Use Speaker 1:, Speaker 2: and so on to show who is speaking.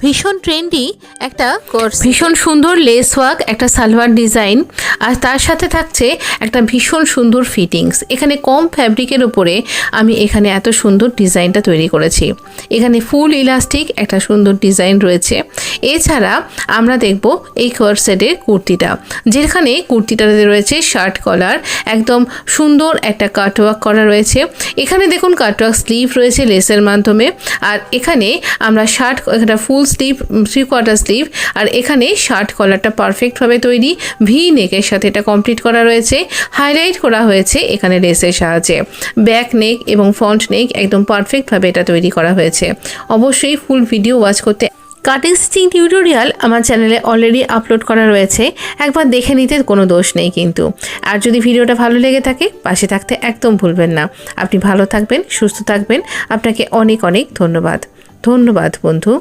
Speaker 1: ভীষণ ট্রেন্ডি একটা কোর্স,
Speaker 2: ভীষণ সুন্দর লেস ওয়ার্ক, একটা সালোয়ার ডিজাইন, আর তার সাথে থাকছে একটা ভীষণ সুন্দর ফিটিংস। এখানে কম ফ্যাব্রিকের উপরে আমি এখানে এত সুন্দর ডিজাইনটা তৈরি করেছি। এখানে ফুল ইলাস্টিক একটা সুন্দর ডিজাইন রয়েছে। এছাড়া আমরা দেখব এই কোর্সেটের কুর্তিটা, যেখানে কুর্তিটাতে রয়েছে শার্ট কলার, একদম সুন্দর একটা কাটওয়ার্ক করা রয়েছে। এখানে দেখুন কাটওয়ার্ক স্লিভ রয়েছে লেসের মাধ্যমে, আর এখানে আমরা শার্ট, একটা ফুল স্লিভ, 3/4 স্লিভ, আর এখানে শার্ট কলারটা পারফেক্টভাবে তৈরি, ভি নেকের সাথে এটা কমপ্লিট করা রয়েছে, হাইলাইট করা হয়েছে এখানে লেসের সাহায্যে। ব্যাক নেক এবং ফ্রন্ট নেক একদম পারফেক্টভাবে এটা তৈরি করা হয়েছে। অবশ্যই ফুল ভিডিও ওয়াচ করতে। কাটিং স্টিচিং টিউটোরিয়াল আমার চ্যানেলে অলরেডি আপলোড করা রয়েছে, একবার দেখে নিতে কোনো দোষ নেই কিন্তু। আর যদি ভিডিওটা ভালো লেগে থাকে পাশে থাকতে একদম ভুলবেন না। আপনি ভালো থাকবেন, সুস্থ থাকবেন। আপনাকে অনেক অনেক ধন্যবাদ। ধন্যবাদ বন্ধু।